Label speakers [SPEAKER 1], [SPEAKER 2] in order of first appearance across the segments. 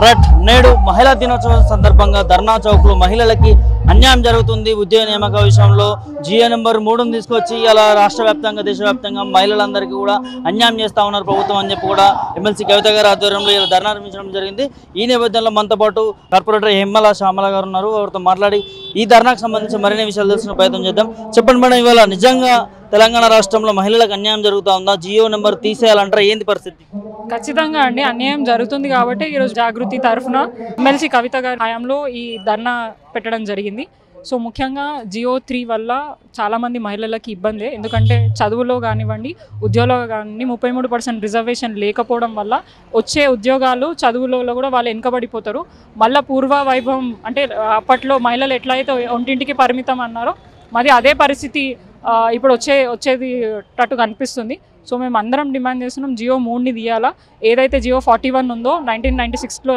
[SPEAKER 1] Right, నేడు మహిళా దినోత్సవం సందర్భంగా ధర్నా చౌక్లో మహిళలకి అన్యాయం జరుగుతుంది. ఉద్యోగ నియామక విషయంలో జియో నెంబర్ 3ని తీసుకొచ్చి ఇలా రాష్ట్ర వ్యాప్తంగా దేశవ్యాప్తంగా మహిళలందరికీ కూడా అన్యాయం చేస్తూ ఉన్నారు ప్రభుత్వం అని చెప్పి కూడా ఎమ్మెల్సీ కవిత గారి ఆధ్వర్యంలో ఇలా ధర్నా నిర్వహించడం జరిగింది. ఈ నేపథ్యంలో మనతో పాటు కార్పొరేటర్ హేమల శ్యామల గారు ఉన్నారు. వారితో మాట్లాడి ఈ ధర్నాకు సంబంధించి మరిన్ని విషయాలు తెలుసుకునే ప్రయత్నం చేద్దాం. చెప్పండి మేడం, ఇవాళ నిజంగా తెలంగాణ రాష్ట్రంలో మహిళలకు అన్యాయం జరుగుతూ ఉందా? జియో నెంబర్ తీసేయాలంటారా? ఏంది పరిస్థితి?
[SPEAKER 2] ఖచ్చితంగా అండి, అన్యాయం జరుగుతుంది కాబట్టి ఈరోజు జాగృతి తరఫున ఎమ్మెల్సీ కవిత గారి హయాంలో ఈ ధర్నా పెట్టడం జరిగింది. సో ముఖ్యంగా జియో 3 వల్ల చాలామంది మహిళలకి ఇబ్బందే. ఎందుకంటే చదువులో కానివ్వండి, ఉద్యోగాల్లో కానివ్వండి 33% రిజర్వేషన్ లేకపోవడం వల్ల వచ్చే ఉద్యోగాలు చదువులలో కూడా వాళ్ళు వెనుకబడిపోతారు. మళ్ళీ పూర్వ వైభవం అంటే అప్పట్లో మహిళలు ఎట్లయితే ఒంటింటికి పరిమితం అన్నారో మరి అదే పరిస్థితి ఇప్పుడు వచ్చేది టట్టు కనిపిస్తుంది. సో మేము అందరం డిమాండ్ చేస్తున్నాం, జియో 3ని తీయాలా. ఏదైతే జియో 41 ఉందో 1996లో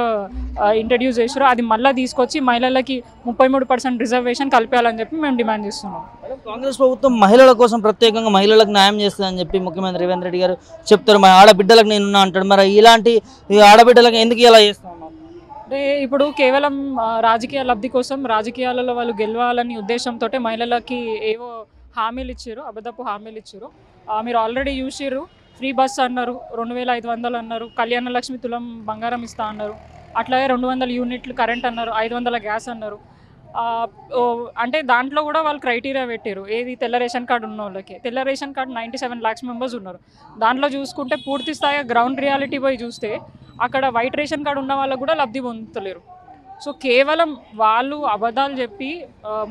[SPEAKER 2] ఇంట్రడ్యూస్ చేసారో అది మళ్ళీ తీసుకొచ్చి మహిళలకి 33% రిజర్వేషన్ కలిపేయాలని చెప్పి మేము డిమాండ్ చేస్తున్నాం.
[SPEAKER 1] కాంగ్రెస్ ప్రభుత్వం మహిళల కోసం ప్రత్యేకంగా మహిళలకు న్యాయం చేస్తుందని చెప్పి ముఖ్యమంత్రి రేవంత్ రెడ్డి గారు చెప్తారు. మా ఆడబిడ్డలకు నేనున్నా అంటాడు. మరి ఇలాంటి ఆడబిడ్డలకు ఎందుకు ఇలా చేస్తాం?
[SPEAKER 2] అంటే ఇప్పుడు కేవలం రాజకీయ లబ్ధి కోసం రాజకీయాలలో వాళ్ళు గెలవాలని ఉద్దేశంతో మహిళలకి ఏవో హామీలు ఇచ్చారు, అబద్ధపు హామీలు ఇచ్చారు. మీరు ఆల్రెడీ చూసిర్రు, ఫ్రీ బస్ అన్నారు, 2500 అన్నారు, కళ్యాణ లక్ష్మి తులం బంగారం ఇస్తా అన్నారు, అట్లాగే 200 యూనిట్లు కరెంట్ అన్నారు, 500 గ్యాస్ అన్నారు. అంటే దాంట్లో కూడా వాళ్ళు క్రైటీరియా పెట్టారు. ఏది తెల్ల రేషన్ కార్డు ఉన్న వాళ్ళకి. తెల్ల రేషన్ కార్డు 97 lakhs మెంబర్స్ ఉన్నారు. దాంట్లో చూసుకుంటే పూర్తి స్థాయి గ్రౌండ్ రియాలిటీ పోయి చూస్తే అక్కడ వైట్ రేషన్ కార్డు ఉన్న వాళ్ళకు కూడా లబ్ధి పొందుతలేరు. సో కేవలం వాళ్ళు అబద్ధాలు చెప్పి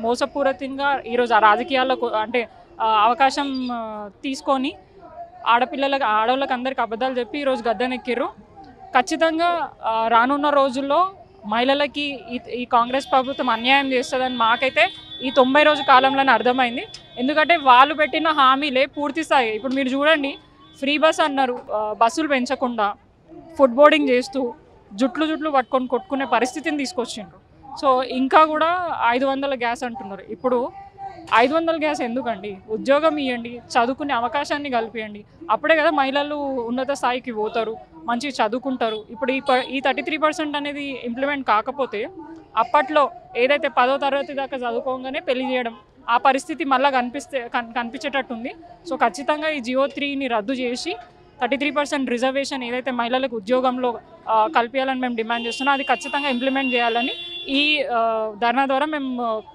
[SPEAKER 2] మోసపూరితంగా ఈరోజు ఆ రాజకీయాల్లో అంటే అవకాశం తీసుకొని ఆడవాళ్ళకి అందరికి అబద్ధాలు చెప్పి ఈరోజు గద్దెనెక్కిర్రు. ఖచ్చితంగా రానున్న రోజుల్లో మహిళలకి ఈ కాంగ్రెస్ ప్రభుత్వం అన్యాయం చేస్తుందని మాకైతే ఈ 90 రోజు కాలంలోనే అర్థమైంది. ఎందుకంటే వాళ్ళు పెట్టిన హామీలే పూర్తి స్థాయి. ఇప్పుడు మీరు చూడండి, ఫ్రీ బస్ అన్నారు, బస్సులు పెంచకుండా ఫుడ్ బోర్డింగ్ చేస్తూ జుట్లు పట్టుకొని కొట్టుకునే పరిస్థితిని తీసుకొచ్చిండ్రు. సో ఇంకా కూడా 500 గ్యాస్ అంటున్నారు. ఇప్పుడు 500 గ్యాస్ ఎందుకండి? ఉద్యోగం ఇవ్వండి, చదువుకునే అవకాశాన్ని కల్పియండి. అప్పుడే కదా మహిళలు ఉన్నత స్థాయికి పోతారు, మంచిగా చదువుకుంటారు. ఇప్పుడు ఈ 33% అనేది ఇంప్లిమెంట్ కాకపోతే అప్పట్లో ఏదైతే 10వ తరగతి దాకా చదువుకోగానే పెళ్లి చేయడం, ఆ పరిస్థితి మళ్ళీ కనిపించేటట్టుంది. సో ఖచ్చితంగా ఈ జియో 3ని రద్దు చేసి 33% రిజర్వేషన్ ఏదైతే మహిళలకు ఉద్యోగంలో కల్పించాలని మేము డిమాండ్ చేస్తున్నాం, అది ఖచ్చితంగా ఇంప్లిమెంట్ చేయాలని ఈ ధర్నా ద్వారా మేము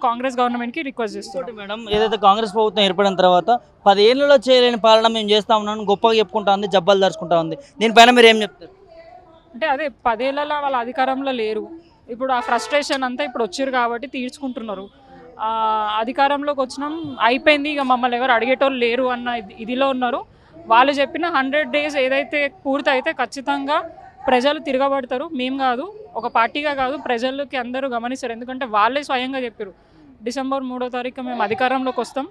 [SPEAKER 2] కాంగ్రెస్ గవర్నమెంట్కి రిక్వెస్ట్ చేస్తున్నాం.
[SPEAKER 1] మేడం, ఏదైతే కాంగ్రెస్ ప్రభుత్వం ఏర్పడిన తర్వాత 10 ఏళ్లలో చేయలేని పాలన మేము చేస్తా ఉన్నాను గొప్పగా చెప్పుకుంటా ఉంది, జబ్బాలు దర్చుకుంటా ఉంది. దీనిపైన మీరు ఏం చెప్తారు?
[SPEAKER 2] అంటే అదే 10 ఏళ్లలో వాళ్ళ అధికారంలో లేరు. ఇప్పుడు ఆ ఫ్రస్ట్రేషన్ అంతా ఇప్పుడు వచ్చారు కాబట్టి తీర్చుకుంటున్నారు. అధికారంలోకి వచ్చినాం అయిపోయింది, ఇక మమ్మల్ని ఎవరు అడిగేటోళ్ళు లేరు అన్న ఇదిలో ఉన్నారు. వాళ్ళు చెప్పిన 100 days ఏదైతే పూర్తయితే ఖచ్చితంగా ప్రజలు తిరగబడతారు. మేము కాదు, ఒక పార్టీగా కాదు, ప్రజలకి అందరూ గమనిస్తారు. ఎందుకంటే వాళ్ళే స్వయంగా చెప్పారు, December 3వ తారీఖు మేము అధికారంలోకి వస్తాం,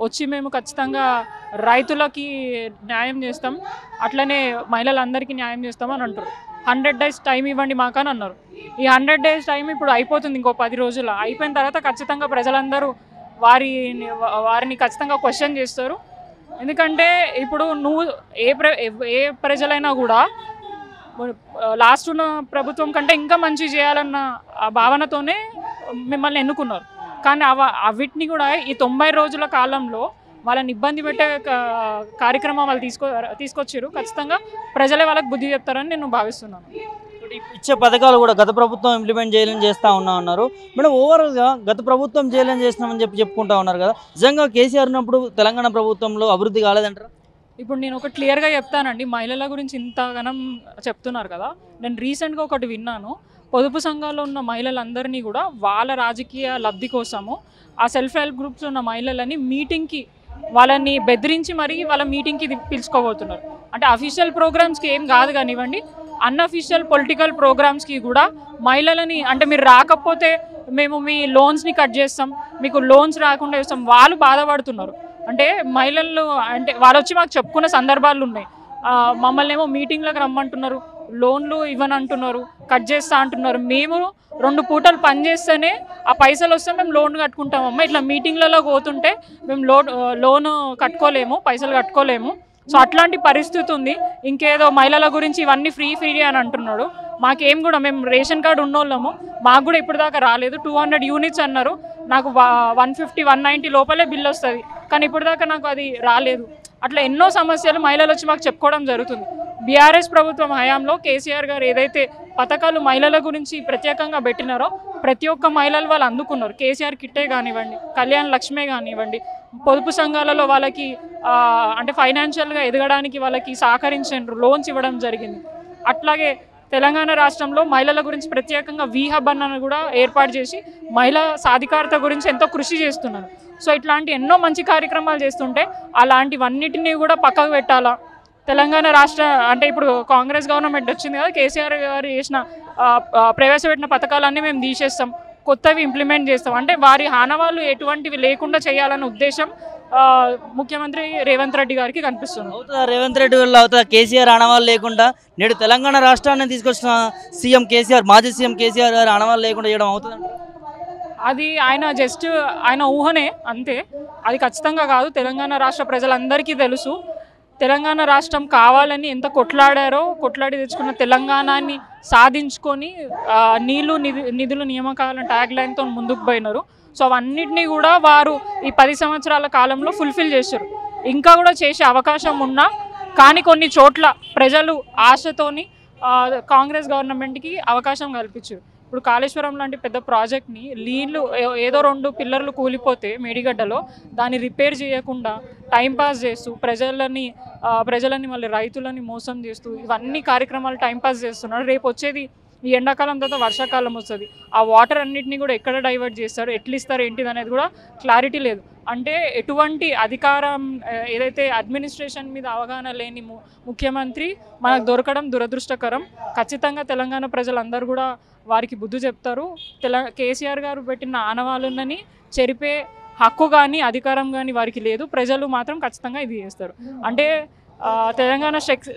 [SPEAKER 2] వచ్చి మేము ఖచ్చితంగా రైతులకి న్యాయం చేస్తాం, అట్లనే మహిళలందరికీ న్యాయం చేస్తామని అంటారు. 100 days టైం ఇవ్వండి మాకని అన్నారు. ఈ 100 days టైం ఇప్పుడు అయిపోతుంది, ఇంకో 10 రోజుల్లో. అయిపోయిన తర్వాత ఖచ్చితంగా ప్రజలందరూ వారిని ఖచ్చితంగా క్వశ్చన్ చేస్తారు. ఎందుకంటే ఇప్పుడు నువ్వు ఏ ప్రజలైనా కూడా లాస్ట్ ఉన్న ప్రభుత్వం కంటే ఇంకా మంచి చేయాలన్న ఆ భావనతోనే మిమ్మల్ని ఎన్నుకున్నారు. కానీ అవిటిని కూడా ఈ 90 రోజుల కాలంలో వాళ్ళని ఇబ్బంది పెట్టే కార్యక్రమం వాళ్ళు తీసుకొచ్చారు. ఖచ్చితంగా ప్రజలే వాళ్ళకి బుద్ధి చెప్తారని నేను భావిస్తున్నాను.
[SPEAKER 1] ఇచ్చే పథకాలు కూడా గత ప్రభుత్వం ఇంప్లిమెంట్ చేయాలని చేస్తూ ఉన్నారు. మేడం, ఓవరాల్గా గత ప్రభుత్వం చేయాలని చేసినామని చెప్పుకుంటా ఉన్నారు కదా, నిజంగా కేసీఆర్ ఉన్నప్పుడు తెలంగాణ ప్రభుత్వంలో అభివృద్ధి కాలేదంటారా?
[SPEAKER 2] ఇప్పుడు నేను ఒక క్లియర్గా చెప్తానండి, మహిళల గురించి ఇంతగానం చెప్తున్నారు కదా, నేను రీసెంట్గా ఒకటి విన్నాను. పొదుపు సంఘాల్లో ఉన్న మహిళలందరినీ కూడా వాళ్ళ రాజకీయ లబ్ధి కోసము ఆ సెల్ఫ్ హెల్ప్ గ్రూప్స్ ఉన్న మహిళలని మీటింగ్కి వాళ్ళని బెదిరించి మరీ వాళ్ళ మీటింగ్కి పిలుచుకోబోతున్నారు. అంటే అఫీషియల్ ప్రోగ్రామ్స్కి ఏం కాదు కానివ్వండి, అన్అఫీషియల్ పొలిటికల్ ప్రోగ్రామ్స్కి కూడా మహిళలని, అంటే మీరు రాకపోతే మేము మీ లోన్స్ని కట్ చేస్తాం, మీకు లోన్స్ రాకుండా చేస్తాం, వాళ్ళు బాధపడుతున్నారు. అంటే మహిళలు అంటే వాళ్ళు వచ్చి మాకు చెప్పుకున్న సందర్భాలు ఉన్నాయి. మమ్మల్ని ఏమో మీటింగ్లకు రమ్మంటున్నారు, లోన్లు ఇవ్వనంటున్నారు, కట్ చేస్తా అంటున్నారు. మేము 2 పూటలు పని చేస్తేనే ఆ పైసలు వస్తే మేము లోన్ కట్టుకుంటామమ్మా, ఇట్లా మీటింగ్లలో పోతుంటే మేము లోన్ కట్టుకోలేము, పైసలు కట్టుకోలేము. సో అట్లాంటి పరిస్థితి ఉంది. ఇంకేదో మహిళల గురించి ఇవన్నీ ఫ్రీ అని అంటున్నాడు. మాకేం కూడా మేము రేషన్ కార్డు ఉన్నోళ్ళము, మాకు కూడా ఇప్పుడు దాకా రాలేదు. 200 యూనిట్స్ అన్నారు, నాకు 150 190 లోపలే బిల్ వస్తుంది, కానీ ఇప్పుడు దాకా నాకు అది రాలేదు. అట్లా ఎన్నో సమస్యలు మహిళలు వచ్చి మాకు చెప్పుకోవడం జరుగుతుంది. బీఆర్ఎస్ ప్రభుత్వం హయాంలో కేసీఆర్ గారు ఏదైతే పథకాలు మహిళల గురించి ప్రత్యేకంగా పెట్టినారో ప్రతి ఒక్క మహిళలు వాళ్ళు అందుకున్నారు. కేసీఆర్ కిట్టే కానివ్వండి, కళ్యాణ్ లక్ష్మే కానివ్వండి, పొదుపు సంఘాలలో వాళ్ళకి అంటే ఫైనాన్షియల్గా ఎదగడానికి వాళ్ళకి సహకరించారు, లోన్స్ ఇవ్వడం జరిగింది. అట్లాగే తెలంగాణ రాష్ట్రంలో మహిళల గురించి ప్రత్యేకంగా వీహబ్ అన్నను కూడా ఏర్పాటు చేసి మహిళా సాధికారత గురించి ఎంతో కృషి చేస్తున్నారు. సో ఇట్లాంటి ఎన్నో మంచి కార్యక్రమాలు చేస్తుంటే అలాంటివన్నిటినీ కూడా పక్కకు పెట్టాలా. తెలంగాణ రాష్ట్ర అంటే ఇప్పుడు కాంగ్రెస్ గవర్నమెంట్ వచ్చింది కదా, కేసీఆర్ గారు చేసిన ప్రవేశపెట్టిన పథకాలన్నీ మేము తీసేస్తాం, కొత్తవి ఇంప్లిమెంట్ చేస్తాం అంటే వారి ఆనవాళ్ళు ఎటువంటివి లేకుండా చేయాలన్న ఉద్దేశం ముఖ్యమంత్రి రేవంత్ రెడ్డి గారికి కనిపిస్తుంది.
[SPEAKER 1] అవుతుందా రేవంత్ రెడ్డి వల్ల అవుతుందా? కేసీఆర్ ఆనవాళ్ళు లేకుండా నేడు తెలంగాణ రాష్ట్రాన్ని తీసుకొచ్చిన సీఎం కేసీఆర్, మాజీ సీఎం కేసీఆర్ గారు ఆనవాళ్ళు లేకుండా చేయడం అవుతుందండి?
[SPEAKER 2] అది ఆయన ఊహనే అంతే, అది ఖచ్చితంగా కాదు. తెలంగాణ రాష్ట్ర ప్రజలందరికీ తెలుసు తెలంగాణ రాష్ట్రం కావాలని ఎంత కొట్లాడి తెచ్చుకున్న తెలంగాణని సాధించుకొని నీళ్లు నిధులు నియామకాల ట్యాగ్ లైన్తో ముందుకు పోయినారు. సో అవన్నిటినీ కూడా వారు ఈ 10 సంవత్సరాల కాలంలో ఫుల్ఫిల్ చేశారు. ఇంకా కూడా చేసే అవకాశం ఉన్నా కానీ కొన్ని చోట్ల ప్రజలు ఆశతోని కాంగ్రెస్ గవర్నమెంట్కి అవకాశం కల్పించారు. ఇప్పుడు కాళేశ్వరం లాంటి పెద్ద ప్రాజెక్ట్ని నీళ్ళు ఏదో 2 పిల్లర్లు కూలిపోతే మేడిగడ్డలో దాన్ని రిపేర్ చేయకుండా టైంపాస్ చేస్తూ ప్రజలని మళ్ళీ రైతులని మోసం చేస్తూ ఇవన్నీ కార్యక్రమాలు టైంపాస్ చేస్తున్నారు. రేపు వచ్చేది ఈ ఎండాకాలం తర్వాత వర్షాకాలం వస్తుంది, ఆ వాటర్ అన్నిటిని కూడా ఎక్కడ డైవర్ట్ చేస్తారు, ఎట్లు ఇస్తారు ఏంటిది అనేది కూడా క్లారిటీ లేదు. అంటే ఎటువంటి అధికారం ఏదైతే అడ్మినిస్ట్రేషన్ మీద అవగాహన లేని ముఖ్యమంత్రి మనకు దొరకడం దురదృష్టకరం. ఖచ్చితంగా తెలంగాణ ప్రజలందరూ కూడా వారికి బుద్ధి చెప్తారు. కేసీఆర్ గారు పెట్టిన ఆనవాళ్ళని చెరిపే హక్కు కానీ అధికారం కానీ వారికి లేదు. ప్రజలు మాత్రం ఖచ్చితంగా ఇది చేస్తారు. అంటే తెలంగాణ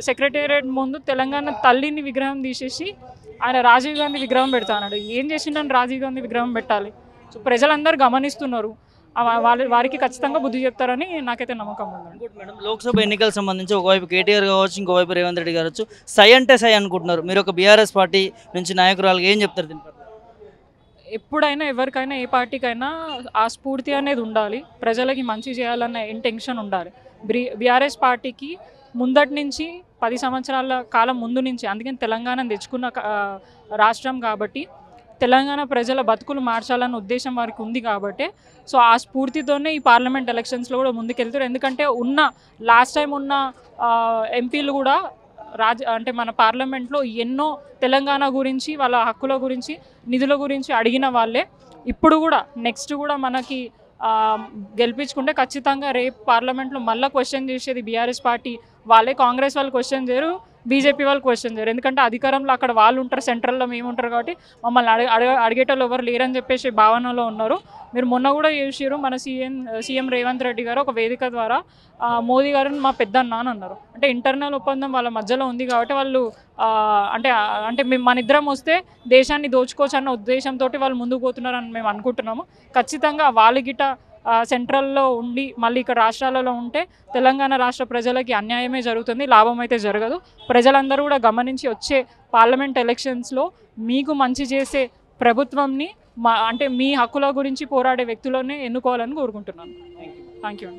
[SPEAKER 2] సెక్రటేరియట్ ముందు తెలంగాణ తల్లిని విగ్రహం తీసేసి ఆయన రాజీవ్ గాంధీ విగ్రహం పెడతా అన్నాడు. ఏం చేసిండని రాజీవ్ గాంధీ విగ్రహం పెట్టాలి? సో ప్రజలందరూ గమనిస్తున్నారు, వారికి ఖచ్చితంగా బుద్ధి చెప్తారని నాకైతే నమ్మకం ఉంది.
[SPEAKER 1] మేడం, లోక్సభ ఎన్నికలకు సంబంధించి ఒకవైపు కేటీఆర్ కావచ్చు, ఇంకోవైపు రేవంత్ రెడ్డి కావచ్చు, సై అంటే సై అనుకుంటున్నారు. మీరు ఒక బీఆర్ఎస్ పార్టీ నుంచి నాయకురాలుగా ఏం చెప్తారు దీనిపై?
[SPEAKER 2] ఎప్పుడైనా ఎవరికైనా ఏ పార్టీకైనా ఆ స్ఫూర్తి అనేది ఉండాలి, ప్రజలకి మంచి చేయాలన్న ఇంటెన్షన్ ఉండాలి. బీఆర్ఎస్ పార్టీకి ముందటి నుంచి 10 సంవత్సరాల కాలం ముందు నుంచి, అందుకని తెలంగాణ తెచ్చుకున్న రాష్ట్రం కాబట్టి తెలంగాణ ప్రజల బతుకులు మార్చాలన్న ఉద్దేశం వారికి ఉంది కాబట్టి సో ఆ స్ఫూర్తితోనే ఈ పార్లమెంట్ ఎలక్షన్స్లో కూడా ముందుకెళ్తారు. ఎందుకంటే లాస్ట్ టైం ఉన్న ఎంపీలు కూడా అంటే మన పార్లమెంట్లో ఎన్నో తెలంగాణ గురించి, వాళ్ళ హక్కుల గురించి, నిధుల గురించి అడిగిన వాళ్ళే. ఇప్పుడు కూడా నెక్స్ట్ కూడా మనకి గెలిపించుకుంటే ఖచ్చితంగా రేపు పార్లమెంట్లో మళ్ళీ క్వశ్చన్ చేసేది బీఆర్ఎస్ పార్టీ వాళ్ళే. కాంగ్రెస్ వాళ్ళు క్వశ్చన్ చేయరు, బీజేపీ వాళ్ళు క్వశ్చన్ చేయరు. ఎందుకంటే అధికారంలో అక్కడ వాళ్ళు ఉంటారు, సెంట్రల్లో మేము ఉంటారు కాబట్టి మమ్మల్ని అడిగేటోళ్ళు ఎవరు లేరని చెప్పేసి భావనలో ఉన్నారు. మీరు మొన్న కూడా చేసారు, మన సీఎం రేవంత్ రెడ్డి గారు ఒక వేదిక ద్వారా మోదీ గారిని మా పెద్దన్న అని అన్నారు. అంటే ఇంటర్నల్ ఒప్పందం వాళ్ళ మధ్యలో ఉంది కాబట్టి వాళ్ళు అంటే మన ఇద్దరం వస్తే దేశాన్ని దోచుకోవచ్చు అన్న ఉద్దేశంతో వాళ్ళు ముందుకు పోతున్నారని మేము అనుకుంటున్నాము. ఖచ్చితంగా వాళ్ళ గిట్ట సెంట్రల్లో ఉండి మళ్ళీ ఇక్కడ రాష్ట్రాలలో ఉంటే తెలంగాణ రాష్ట్ర ప్రజలకి అన్యాయమే జరుగుతుంది, లాభం అయితే జరగదు. ప్రజలందరూ కూడా గమనించి వచ్చే పార్లమెంట్ ఎలక్షన్స్లో మీకు మంచి చేసే ప్రభుత్వంని అంటే మీ హక్కుల గురించి పోరాడే వ్యక్తులనే ఎన్నుకోవాలని కోరుకుంటున్నాను. Thank you.